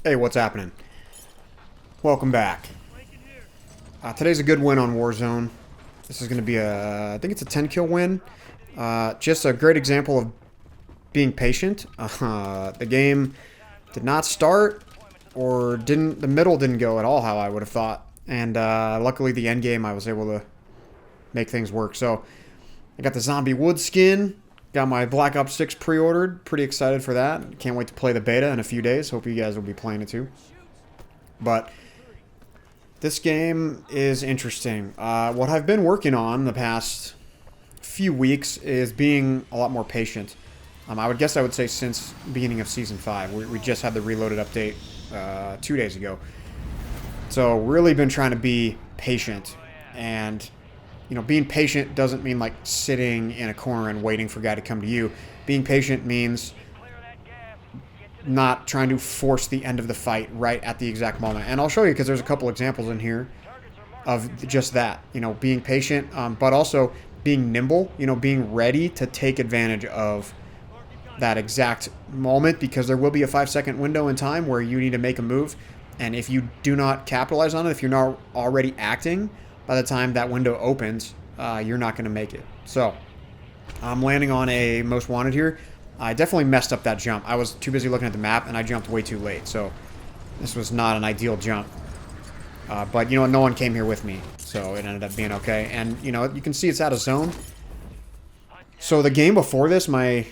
Hey, what's happening? Welcome back. Today's a good win on Warzone. This is going to be I think it's a 10 kill win. Just a great example of being patient. The game did not start, or the middle didn't go at all how I would have thought. And luckily the end game I was able to make things work. So I got the Zombie Wood skin. Got my Black Ops 6 pre-ordered. Pretty excited for that. Can't wait to play the beta in a few days. Hope you guys will be playing it too. But this game is interesting. What I've been working on the past few weeks is being a lot more patient. I would say since the beginning of Season 5. We just had the Reloaded update 2 days ago. So really been trying to be patient. And being patient doesn't mean like sitting in a corner and waiting for a guy to come to you. Being patient means not trying to force the end of the fight right at the exact moment. And I'll show you because there's a couple examples in here of just that. Being patient, but also being nimble, being ready to take advantage of that exact moment, because there will be a 5-second window in time where you need to make a move. And if you do not capitalize on it, if you're not already acting, by the time that window opens, you're not going to make it. So I'm landing on a most wanted here. I definitely messed up that jump. I was too busy looking at the map, and I jumped way too late. So this was not an ideal jump. But no one came here with me, so it ended up being okay. And you can see it's out of zone. So the game before this, I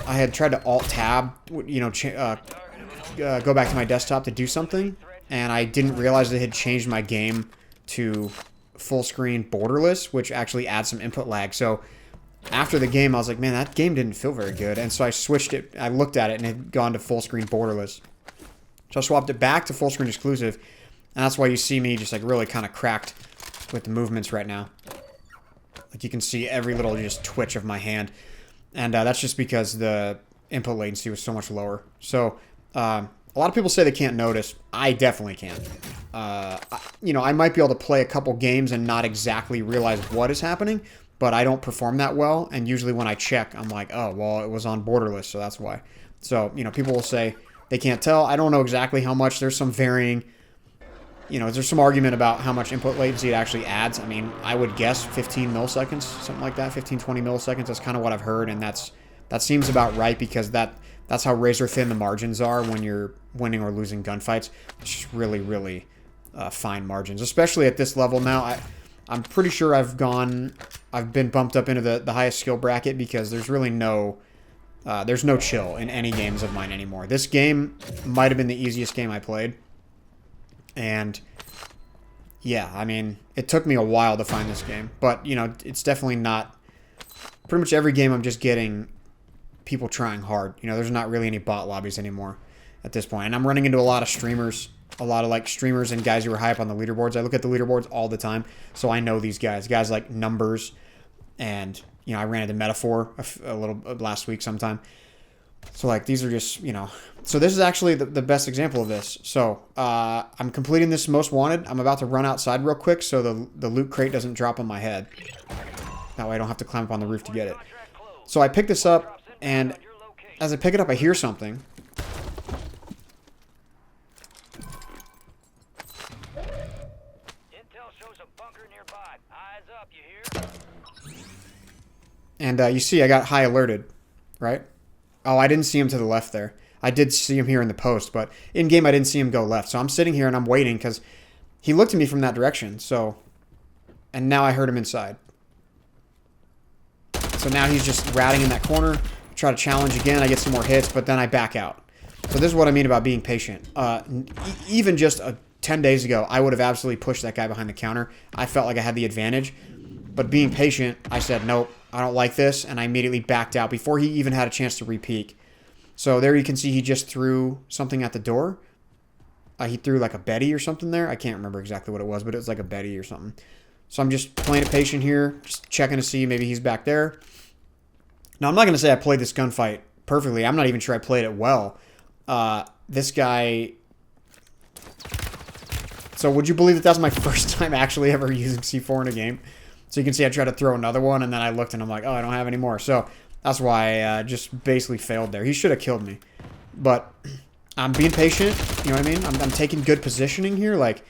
had tried to Alt-Tab, go back to my desktop to do something, and I didn't realize they had changed my game to full screen borderless, which actually adds some input lag. So after the game, I was like, man, that game didn't feel very good. And so I switched it. I looked at it, and it had gone to full screen borderless. So I swapped it back to full screen exclusive. And that's why you see me just like really kind of cracked with the movements right now. Like you can see every little just twitch of my hand. And that's just because the input latency was so much lower. So a lot of people say they can't notice. I definitely can. I might be able to play a couple games and not exactly realize what is happening, but I don't perform that well. And usually when I check, I'm like, oh, well, it was on borderless, so that's why. So, people will say they can't tell. I don't know exactly how much. There's some varying, there's some argument about how much input latency it actually adds. I mean, I would guess 15 milliseconds, something like that, 15, 20 milliseconds. That's kind of what I've heard, and that seems about right, because that's how razor thin the margins are when you're winning or losing gunfights. It's just really, really fine margins, especially at this level now. I'm pretty sure I've been bumped up into the highest skill bracket, because there's really there's no chill in any games of mine anymore. This game might have been the easiest game I played. And yeah, I mean, it took me a while to find this game, but it's definitely not. Pretty much every game I'm just getting people trying hard. There's not really any bot lobbies anymore at this point. And I'm running into a lot of streamers, streamers and guys who are high up on the leaderboards. I look at the leaderboards all the time, so I know these guys like Numbers, and I ran into Metaphor a little last week sometime. So like these are just so this is actually the best example of this. So I'm completing this most wanted. I'm about to run outside real quick so the loot crate doesn't drop on my head. That way I don't have to climb up on the roof to get it. So I pick this up, and as I pick it up, I hear something. And you see I got high alerted, right? Oh, I didn't see him to the left there. I did see him here in the post, but in-game I didn't see him go left. So I'm sitting here and I'm waiting because he looked at me from that direction. So, and now I heard him inside. So now he's just ratting in that corner. Try to challenge again. I get some more hits, but then I back out. So this is what I mean about being patient. Even just 10 days ago, I would have absolutely pushed that guy behind the counter. I felt like I had the advantage. But being patient, I said, nope, I don't like this, and I immediately backed out before he even had a chance to repeak. So there you can see he just threw something at the door. He threw like a Betty or something there. I can't remember exactly what it was, but it was like a Betty or something. So I'm just playing it patient here, just checking to see maybe he's back there. Now, I'm not going to say I played this gunfight perfectly. I'm not even sure I played it well. This guy... So would you believe that that's my first time actually ever using C4 in a game? So you can see I tried to throw another one, and then I looked, and I'm like, oh, I don't have any more. So that's why I just basically failed there. He should have killed me. But I'm being patient. You know what I mean? I'm taking good positioning here. Like,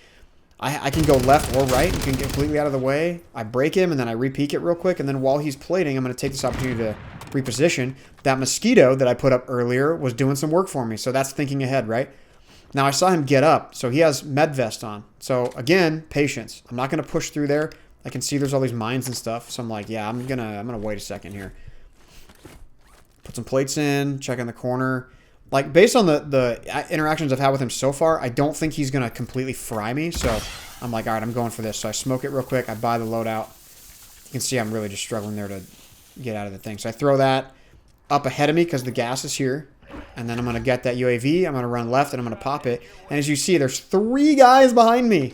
I can go left or right. You can get completely out of the way. I break him, and then I re-peek it real quick. And then while he's plating, I'm going to take this opportunity to reposition. That mosquito that I put up earlier was doing some work for me. So that's thinking ahead, right? Now, I saw him get up. So he has med vest on. So, again, patience. I'm not going to push through there. I can see there's all these mines and stuff. So I'm like, yeah, I'm gonna wait a second here. Put some plates in. Check in the corner. Like, based on the interactions I've had with him so far, I don't think he's going to completely fry me. So, I'm like, all right, I'm going for this. So, I smoke it real quick. I buy the loadout. You can see I'm really just struggling there to get out of the thing. So, I throw that up ahead of me because the gas is here. And then I'm going to get that UAV. I'm going to run left, and I'm going to pop it. And as you see, there's 3 guys behind me.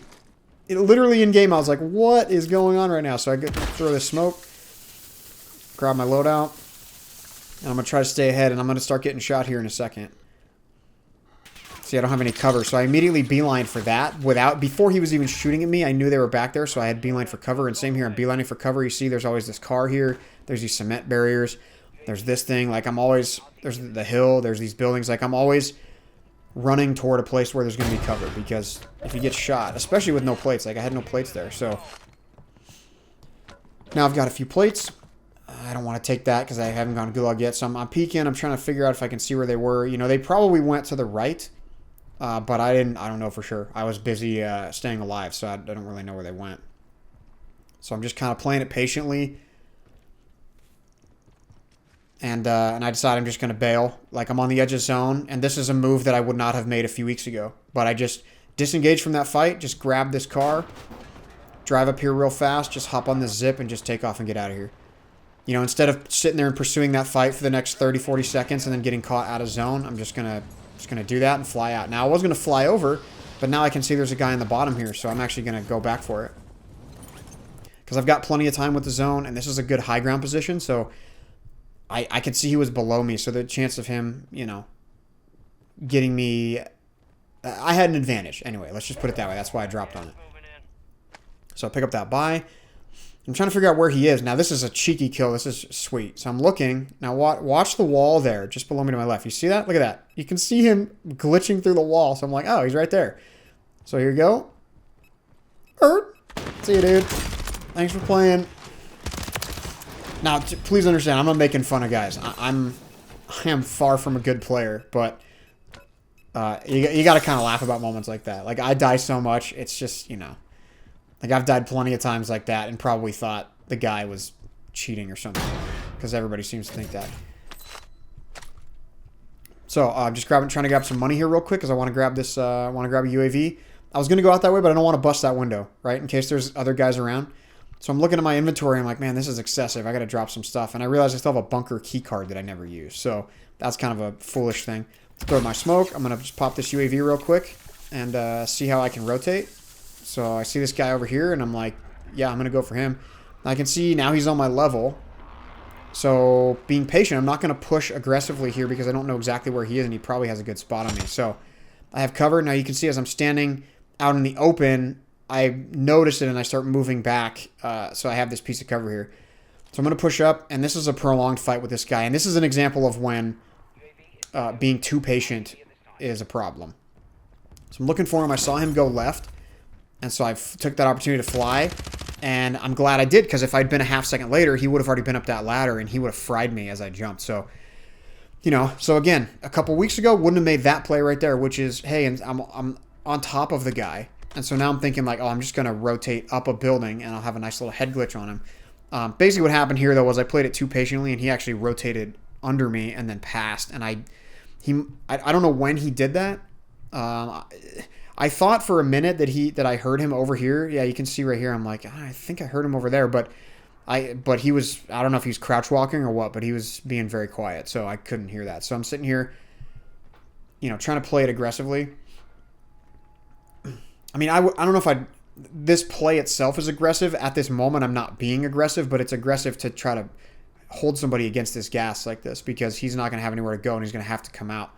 Literally in-game, I was like, what is going on right now? So, I throw this smoke. Grab my loadout. And I'm going to try to stay ahead, and I'm going to start getting shot here in a second. See, I don't have any cover, so I immediately beeline for that. Before he was even shooting at me, I knew they were back there, so I had beeline for cover. And same here, I'm beelining for cover. You see, there's always this car here. There's these cement barriers. There's this thing. Like, there's the hill. There's these buildings. Like, I'm always running toward a place where there's going to be cover. Because if you get shot, especially with no plates, like, I had no plates there. So, now I've got a few plates. I don't want to take that because I haven't gone gulag yet. So I'm peeking. I'm trying to figure out if I can see where they were. You know, they probably went to the right, but I don't know for sure. I was busy staying alive, so I don't really know where they went. So I'm just kind of playing it patiently. And I decide I'm just going to bail. Like, I'm on the edge of zone, and this is a move that I would not have made a few weeks ago. But I just disengaged from that fight, just grab this car, drive up here real fast, just hop on this zip, and just take off and get out of here. You know, instead of sitting there and pursuing that fight for the next 30, 40 seconds and then getting caught out of zone, I'm just gonna do that and fly out. Now, I was going to fly over, but now I can see there's a guy in the bottom here, so I'm actually going to go back for it. Because I've got plenty of time with the zone, and this is a good high ground position, so I could see he was below me, so the chance of him, you know, getting me... I had an advantage. Anyway, let's just put it that way. That's why I dropped on it. So I pick up that buy. I'm trying to figure out where he is. Now, this is a cheeky kill. This is sweet. So I'm looking. Now, watch the wall there, just below me to my left. You see that? Look at that. You can see him glitching through the wall. So I'm like, oh, he's right there. So here you go. See you, dude. Thanks for playing. Now, please understand, I'm not making fun of guys. I am far from a good player, but you got to kind of laugh about moments like that. Like, I die so much. It's just, you know. Like, I've died plenty of times like that and probably thought the guy was cheating or something. Because everybody seems to think that. So, I'm just trying to grab some money here real quick because I want to grab this, I want to grab a UAV. I was going to go out that way, but I don't want to bust that window, right? In case there's other guys around. So, I'm looking at my inventory and I'm like, man, this is excessive. I got to drop some stuff. And I realized I still have a bunker key card that I never use. So, that's kind of a foolish thing. Throw my smoke. I'm going to just pop this UAV real quick and see how I can rotate. So I see this guy over here, and I'm like, yeah, I'm going to go for him. I can see now he's on my level. So being patient, I'm not going to push aggressively here because I don't know exactly where he is, and he probably has a good spot on me. So I have cover. Now you can see as I'm standing out in the open, I notice it, and I start moving back. So I have this piece of cover here. So I'm going to push up, and this is a prolonged fight with this guy. And this is an example of when being too patient is a problem. So I'm looking for him. I saw him go left. And so I took that opportunity to fly, and I'm glad I did, because if I'd been a half second later, he would have already been up that ladder, and he would have fried me as I jumped. So, you know, so again, a couple weeks ago, wouldn't have made that play right there, which is, hey, and I'm on top of the guy. And so now I'm thinking like, oh, I'm just going to rotate up a building, and I'll have a nice little head glitch on him. Basically what happened here, though, was I played it too patiently, and he actually rotated under me and then passed. And I don't know when he did that. I thought for a minute that I heard him over here. Yeah, you can see right here. I'm like, I think I heard him over there, but he was, I don't know if he was crouch walking or what, but he was being very quiet, so I couldn't hear that. So I'm sitting here, you know, trying to play it aggressively. I mean, I don't know if this play itself is aggressive. At this moment, I'm not being aggressive, but it's aggressive to try to hold somebody against this gas like this, because he's not going to have anywhere to go, and he's going to have to come out.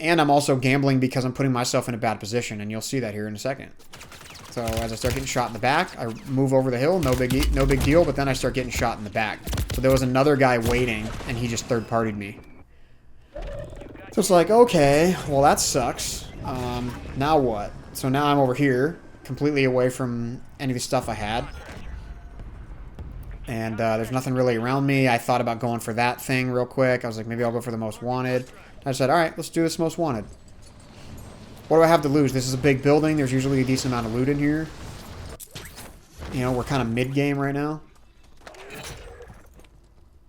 And I'm also gambling because I'm putting myself in a bad position, and you'll see that here in a second. So as I start getting shot in the back, I move over the hill, no big deal, but then I start getting shot in the back. So there was another guy waiting, and he just third-partied me. So it's like, okay, well that sucks. Now what? So now I'm over here, completely away from any of the stuff I had. And there's nothing really around me. I thought about going for that thing real quick. I was like, maybe I'll go for the most wanted. I said, alright, let's do this most wanted. What do I have to lose? This is a big building. There's usually a decent amount of loot in here. You know, we're kind of mid-game right now.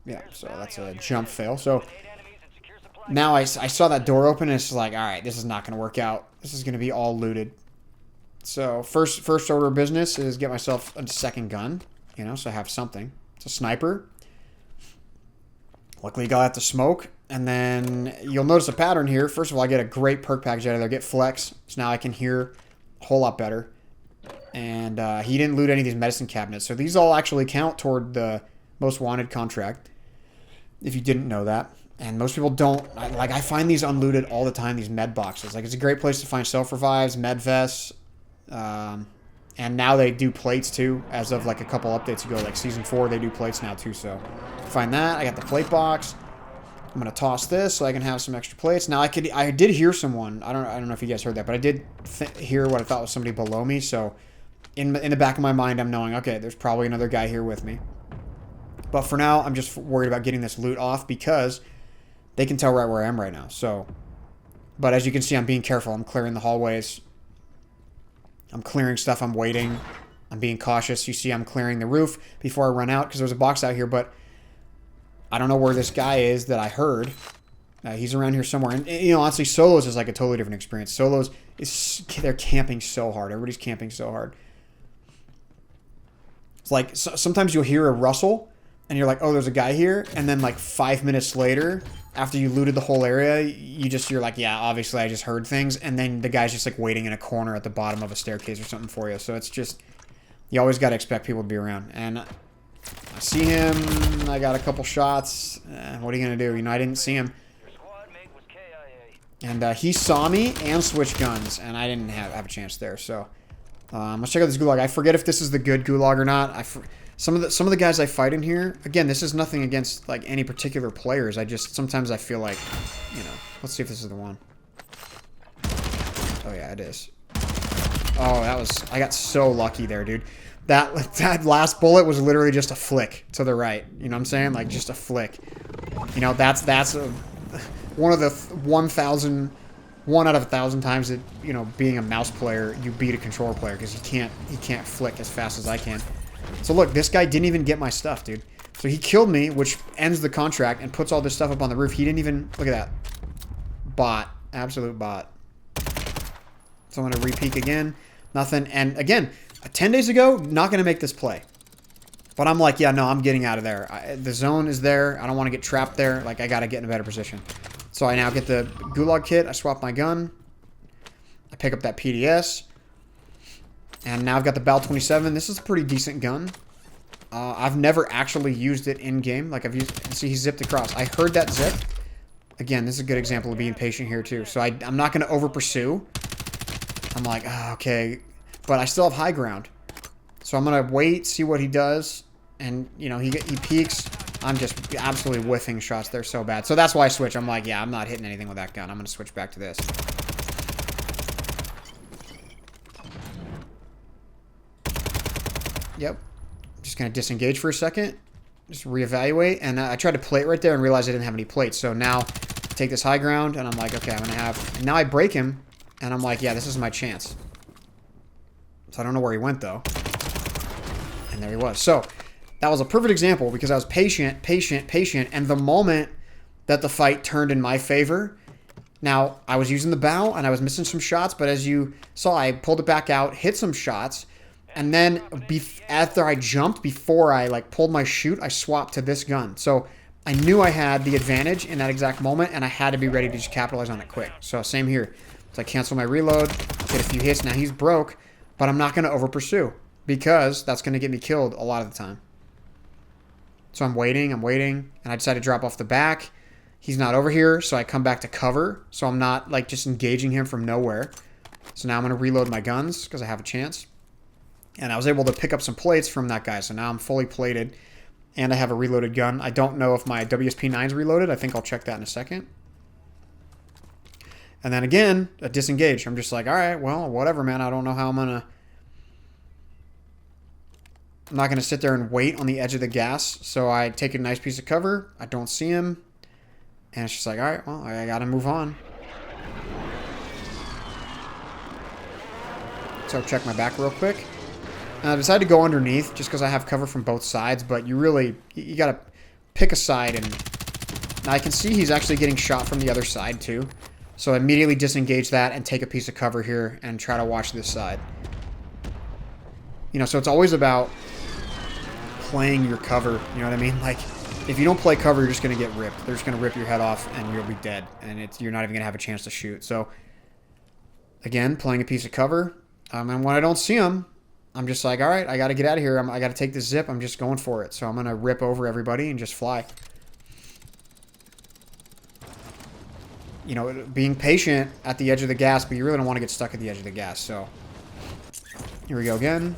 Yeah, so that's a jump fail. So now I saw that door open and it's like, alright, this is not going to work out. This is going to be all looted. So first order of business is get myself a second gun. You know, so I have something. It's a sniper. Luckily got out the smoke. And then you'll notice a pattern here. First of all, I get a great perk package out of there. Get flex. So now I can hear a whole lot better. And he didn't loot any of these medicine cabinets. So these all actually count toward the most wanted contract. If you didn't know that. And most people don't. I find these unlooted all the time, these med boxes. Like, it's a great place to find self-revives, med vests. And now they do plates too. As of like a couple updates ago, like Season 4, they do plates now too. So find that. I got the plate box. I'm going to toss this so I can have some extra plates. Now, I did hear someone. I don't know if you guys heard that, but I did hear what I thought was somebody below me. So in the back of my mind, I'm knowing, okay, there's probably another guy here with me. But for now, I'm just worried about getting this loot off because they can tell right where I am right now. So, but as you can see, I'm being careful. I'm clearing the hallways. I'm clearing stuff. I'm waiting. I'm being cautious. You see I'm clearing the roof before I run out because there's a box out here, but I don't know where this guy is that I heard. He's around here somewhere. And, you know, honestly, solos is like a totally different experience. Solos, they're camping so hard. Everybody's camping so hard. It's like sometimes you'll hear a rustle and you're like, oh, there's a guy here. And then like 5 minutes later, after you looted the whole area, you're like, yeah, obviously I just heard things. And then the guy's just like waiting in a corner at the bottom of a staircase or something for you. So it's just, you always got to expect people to be around. And I see him. I got a couple shots. What are you going to do? You know, I didn't see him. And he saw me and switched guns. And I didn't have a chance there. So let's check out this gulag. I forget if this is the good gulag or not. Some of the guys I fight in here, again, this is nothing against like any particular players. Sometimes I feel like, you know, let's see if this is the one. Oh yeah, it is. Oh, I got so lucky there, dude. That last bullet was literally just a flick to the right. You know what I'm saying? Like just a flick. You know, that's one of the 1 out of 1,000 times that, you know, being a mouse player, you beat a controller player because he can't flick as fast as I can. So look, this guy didn't even get my stuff, dude. So he killed me, which ends the contract and puts all this stuff up on the roof. He didn't even... Look at that. Bot. Absolute bot. So I'm going to re-peek again. Nothing. And again, 10 days ago, not going to make this play. But I'm like, yeah, no, I'm getting out of there. The zone is there. I don't want to get trapped there. Like, I got to get in a better position. So I now get the gulag kit. I swap my gun. I pick up that PDS. And now I've got the Bal 27. This is a pretty decent gun. I've never actually used it in-game. Like, see, he zipped across. I heard that zip. Again, this is a good example of being patient here, too. So I'm not going to over-pursue. I'm like, oh, okay. But I still have high ground. So I'm going to wait, see what he does. And, you know, he peeks. I'm just absolutely whiffing shots there so bad. So that's why I switch. I'm like, yeah, I'm not hitting anything with that gun. I'm going to switch back to this. Yep. Just going to disengage for a second. Just reevaluate. And I tried to plate right there and realized I didn't have any plates. So now I take this high ground and I'm like, okay, I'm going to have... And now I break him. And I'm like, yeah, this is my chance. So I don't know where he went, though. And there he was. So that was a perfect example because I was patient. And the moment that the fight turned in my favor... Now, I was using the bow and I was missing some shots. But as you saw, I pulled it back out, hit some shots... And then after I jumped, before I like pulled my chute, I swapped to this gun. So I knew I had the advantage in that exact moment, and I had to be ready to just capitalize on it quick. So same here. So I cancel my reload, get a few hits. Now he's broke, but I'm not going to over pursue because that's going to get me killed a lot of the time. So I'm waiting, and I decide to drop off the back. He's not over here, so I come back to cover. So I'm not like just engaging him from nowhere. So now I'm going to reload my guns because I have a chance. And I was able to pick up some plates from that guy. So now I'm fully plated. And I have a reloaded gun. I don't know if my WSP9 is reloaded. I think I'll check that in a second. And then again, a disengage. I'm just like, all right, well, whatever, man. I don't know how I'm not going to sit there and wait on the edge of the gas. So I take a nice piece of cover. I don't see him. And it's just like, all right, well, I got to move on. So check my back real quick. And I decided to go underneath just because I have cover from both sides. But you got to pick a side. And now I can see he's actually getting shot from the other side too. So immediately disengage that and take a piece of cover here and try to watch this side. You know, so it's always about playing your cover. You know what I mean? Like, if you don't play cover, you're just going to get ripped. They're just going to rip your head off and you'll be dead. And you're not even going to have a chance to shoot. So, again, playing a piece of cover. And when I don't see them, I'm just like, all right, I got to get out of here. I got to take this zip. I'm just going for it. So I'm going to rip over everybody and just fly. You know, being patient at the edge of the gas, but you really don't want to get stuck at the edge of the gas. So, here we go again.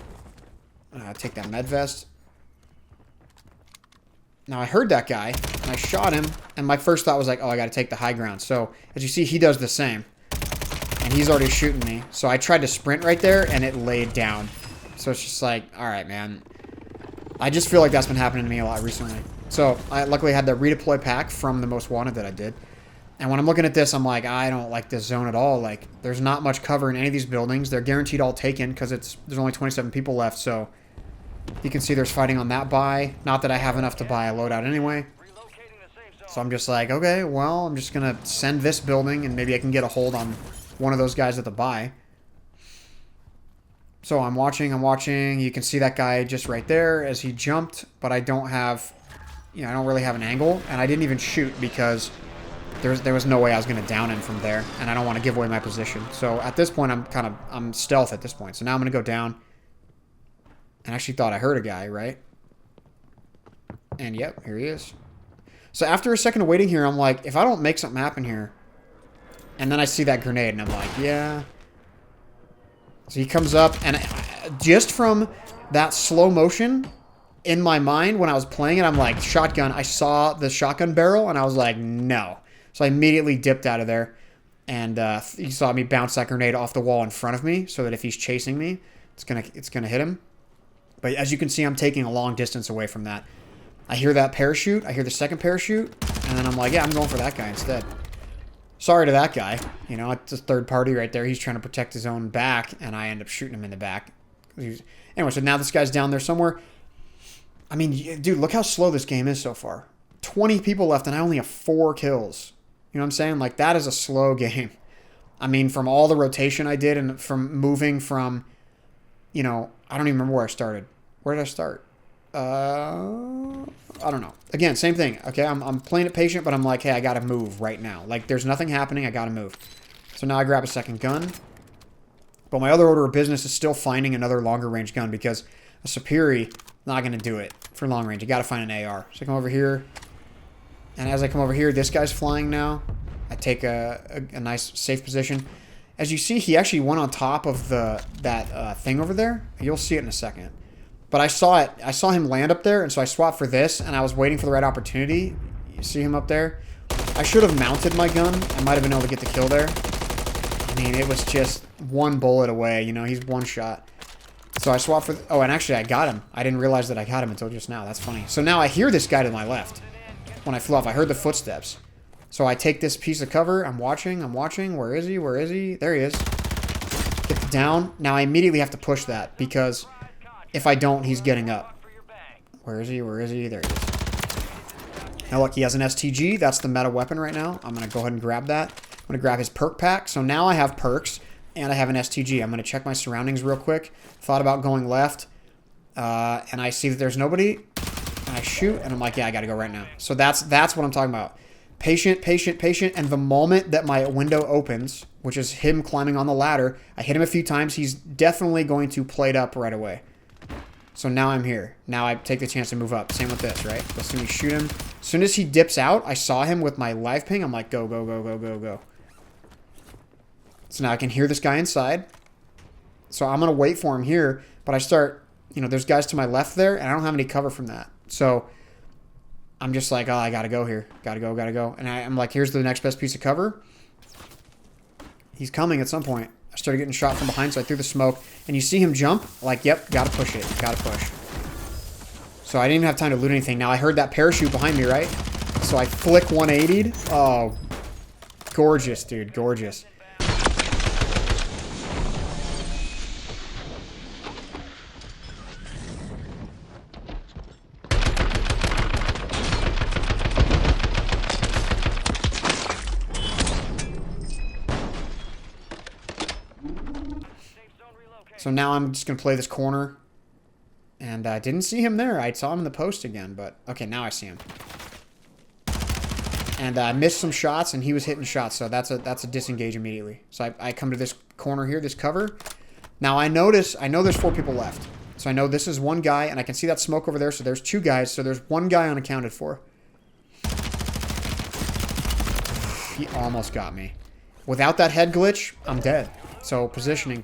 Take that med vest. Now, I heard that guy, and I shot him, and my first thought was like, oh, I got to take the high ground. So, as you see, he does the same. And he's already shooting me. So, I tried to sprint right there, and it laid down. So, it's just like, all right, man. I just feel like that's been happening to me a lot recently. So, I luckily had the redeploy pack from the most wanted that I did. And when I'm looking at this, I'm like, I don't like this zone at all. Like, there's not much cover in any of these buildings. They're guaranteed all taken because there's only 27 people left. So you can see there's fighting on that buy. Not that I have enough to buy a loadout anyway. So I'm just like, okay, well, I'm just going to send this building and maybe I can get a hold on one of those guys at the buy. So I'm watching. You can see that guy just right there as he jumped, but I don't really have an angle. And I didn't even shoot because there was no way I was going to down him from there, and I don't want to give away my position. So at this point, I'm stealth at this point. So now I'm going to go down. And I actually thought I heard a guy, right? And yep, here he is. So after a second of waiting here, I'm like, if I don't make something happen here, and then I see that grenade, and I'm like, yeah. So he comes up, and just from that slow motion in my mind when I was playing it, I'm like, shotgun. I saw the shotgun barrel, and I was like, no. So I immediately dipped out of there, and he saw me bounce that grenade off the wall in front of me, so that if he's chasing me, it's gonna hit him. But as you can see, I'm taking a long distance away from that. I hear that parachute, I hear the second parachute, and then I'm like, yeah, I'm going for that guy instead. Sorry to that guy. You know, it's a third party right there. He's trying to protect his own back, and I end up shooting him in the back. Anyway, so now this guy's down there somewhere. I mean, dude, look how slow this game is so far. 20 people left, and I only have 4 kills. You know what I'm saying? Like, that is a slow game. I mean, from all the rotation I did and from moving from, you know, I don't even remember where I started. Where did I start? I don't know. Again, same thing. Okay, I'm playing it patient, but I'm like, hey, I got to move right now. Like, there's nothing happening. I got to move. So now I grab a second gun. But my other order of business is still finding another longer range gun because a Superi not going to do it for long range. You got to find an AR. So I come over here. And as I come over here, this guy's flying now. I take a nice safe position. As you see, he actually went on top of that thing over there. You'll see it in a second. But I saw it. I saw him land up there, and so I swapped for this, and I was waiting for the right opportunity. You see him up there? I should have mounted my gun. I might have been able to get the kill there. I mean, it was just one bullet away. You know, he's one shot. So I swapped for... Oh, and actually, I got him. I didn't realize that I got him until just now. That's funny. So now I hear this guy to my left. When I flew off, I heard the footsteps. So I take this piece of cover. I'm watching. Where is he? Where is he? There he is. Get down. Now I immediately have to push that because if I don't, he's getting up. Where is he? Where is he? There he is. Now look, he has an STG. That's the meta weapon right now. I'm going to go ahead and grab that. I'm going to grab his perk pack. So now I have perks and I have an STG. I'm going to check my surroundings real quick. Thought about going left. And I see that there's nobody. And I shoot, and I'm like, yeah, I got to go right now. So that's what I'm talking about. Patient, patient, patient. And the moment that my window opens, which is him climbing on the ladder, I hit him a few times. He's definitely going to plate up right away. So now I'm here. Now I take the chance to move up. Same with this, right? As soon as you shoot him. As soon as he dips out, I saw him with my live ping. I'm like, go, go, go, go, go, go. So now I can hear this guy inside. So I'm going to wait for him here. But I start, you know, there's guys to my left there, and I don't have any cover from that. So I'm just like, oh, I got to go here. Got to go, got to go. And I'm like, here's the next best piece of cover. He's coming at some point. I started getting shot from behind, so I threw the smoke. And you see him jump, like, yep, gotta push it. Gotta push. So I didn't even have time to loot anything. Now I heard that parachute behind me, right? So I flick 180'd. Oh, gorgeous, dude. Gorgeous. So now I'm just going to play this corner. And I didn't see him there. I saw him in the post again, but... Okay, now I see him. And I missed some shots, and he was hitting shots, so that's a disengage immediately. So I come to this corner here, this cover. Now I know there's 4 people left. So I know this is one guy, and I can see that smoke over there, so there's 2 guys. So there's one guy unaccounted for. He almost got me. Without that head glitch, I'm dead. So positioning.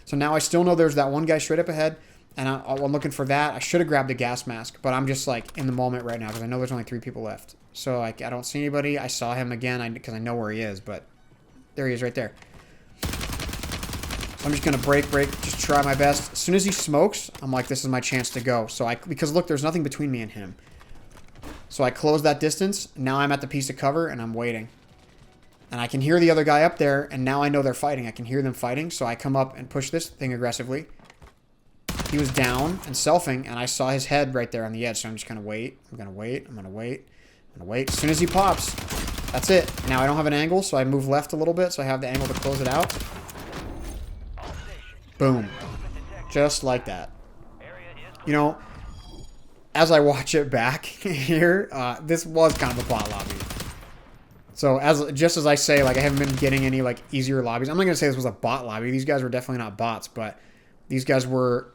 So now I still know there's that one guy straight up ahead, and I'm looking for that. I should have grabbed a gas mask, but I'm just like in the moment right now because I know there's only 3 people left. So I don't see anybody. I saw him again because I know where he is, but there he is right there. So I'm just going to break, just try my best. As soon as he smokes, I'm like, this is my chance to go. So because look, there's nothing between me and him. So I close that distance. Now I'm at the piece of cover, and I'm waiting. And I can hear the other guy up there, and now I know they're fighting. I can hear them fighting, so I come up and push this thing aggressively. He was down and selfing, and I saw his head right there on the edge, so I'm just going to wait. I'm going to wait. As soon as he pops, that's it. Now I don't have an angle, so I move left a little bit, so I have the angle to close it out. Boom. Just like that. You know, as I watch it back here, this was kind of a bot lobby. So just as I say, like, I haven't been getting any like easier lobbies. I'm not gonna say this was a bot lobby. These guys were definitely not bots, but these guys were,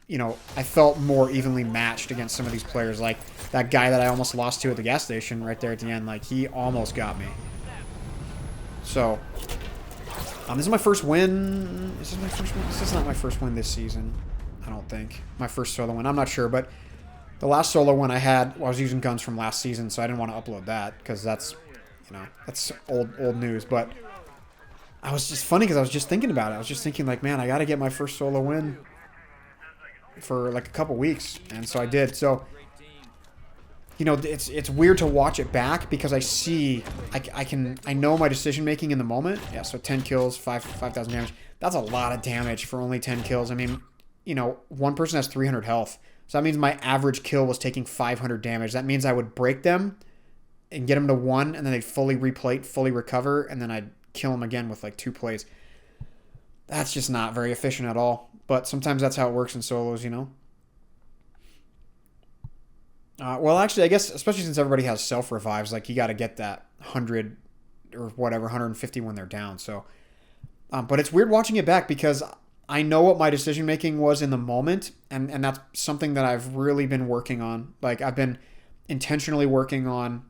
you know, I felt more evenly matched against some of these players. Like that guy that I almost lost to at the gas station right there at the end. Like he almost got me. So this is my first win. Is this my first win? This is not my first win this season. I don't think my first solo win. I'm not sure, but the last solo one I had, well, I was using guns from last season, so I didn't want to upload that because that's, you know, that's old news. But I was just funny because I was just thinking about it. I was just thinking like, man, I got to get my first solo win for like a couple weeks, and so I did. So, you know, it's weird to watch it back because I see, I know my decision making in the moment. Yeah, so 10 kills, 5,000 damage. That's a lot of damage for only 10 kills. I mean, you know, one person has 300 health, so that means my average kill was taking 500 damage. That means I would break them and get them to 1, and then they'd fully replate, fully recover, and then I'd kill them again with like 2 plays. That's just not very efficient at all. But sometimes that's how it works in solos, you know. Well, actually, I guess, especially since everybody has self-revives, like, you got to get that 100 or whatever, 150 when they're down. So, but it's weird watching it back because I know what my decision-making was in the moment, and that's something that I've really been working on. Like, I've been intentionally working on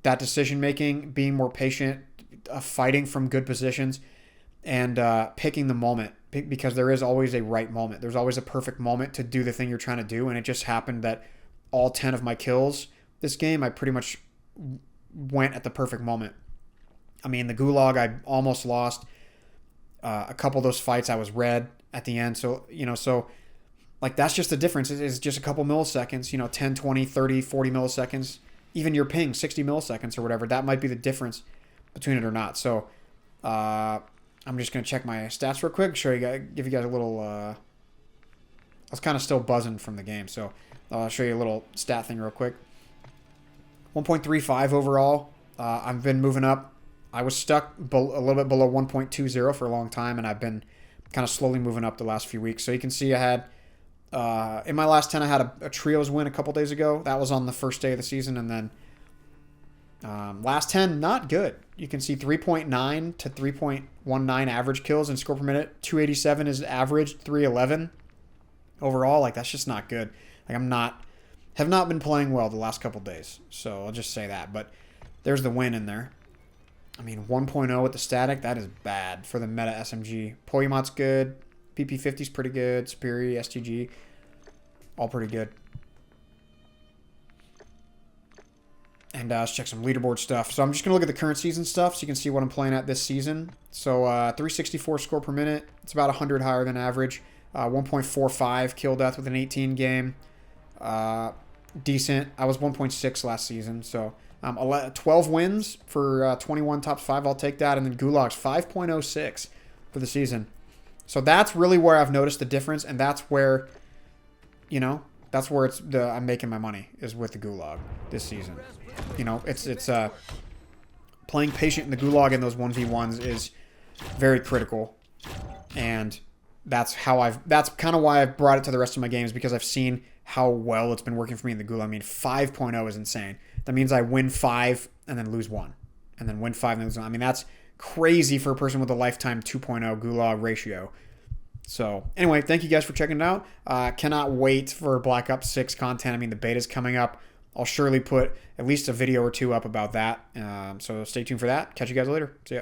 that decision-making, being more patient, fighting from good positions, and picking the moment, because there is always a right moment. There's always a perfect moment to do the thing you're trying to do, and it just happened that all 10 of my kills this game, I pretty much went at the perfect moment. I mean, the Gulag, I almost lost. A couple of those fights, I was red at the end. So, you know, like, that's just the difference. It's just a couple milliseconds, you know, 10, 20, 30, 40 milliseconds. Even your ping, 60 milliseconds or whatever. That might be the difference between it or not. So, I'm just going to check my stats real quick, show you guys, give you guys a little, I was kind of still buzzing from the game, so I'll show you a little stat thing real quick. 1.35 overall. I've been moving up. I was stuck a little bit below 1.20 for a long time, and I've been kind of slowly moving up the last few weeks. So you can see I had, in my last 10, I had a trios win a couple days ago. That was on the first day of the season, and then last 10, not good. You can see 3.9 to 3.19 average kills in score per minute. 287 is average, 311 overall. Like, that's just not good. Like, have not been playing well the last couple days. So I'll just say that. But there's the win in there. I mean, 1.0 with the static, that is bad for the meta SMG. Poyamot's good. PP50's pretty good. Superior, STG, all pretty good. And let's check some leaderboard stuff. So I'm just going to look at the current season stuff so you can see what I'm playing at this season. So 364 score per minute. It's about 100 higher than average. 1.45 kill death with an 18 game. Decent. I was 1.6 last season. So 12 wins for 21 top 5. I'll take that. And then Gulag's 5.06 for the season. So that's really where I've noticed the difference. And that's where, you know, that's where I'm making my money is with the Gulag this season. You know, it's playing patient in the Gulag in those 1v1s is very critical. And that's kind of why I've brought it to the rest of my games, because I've seen how well it's been working for me in the Gulag. I mean, 5.0 is insane. That means I win 5 and then lose 1. And then win 5 and then lose 1. I mean, that's crazy for a person with a lifetime 2.0 Gulag ratio. So, anyway, thank you guys for checking it out. Cannot wait for Black Ops 6 content. I mean, the beta's coming up. I'll surely put at least a video or two up about that. So stay tuned for that. Catch you guys later. See ya.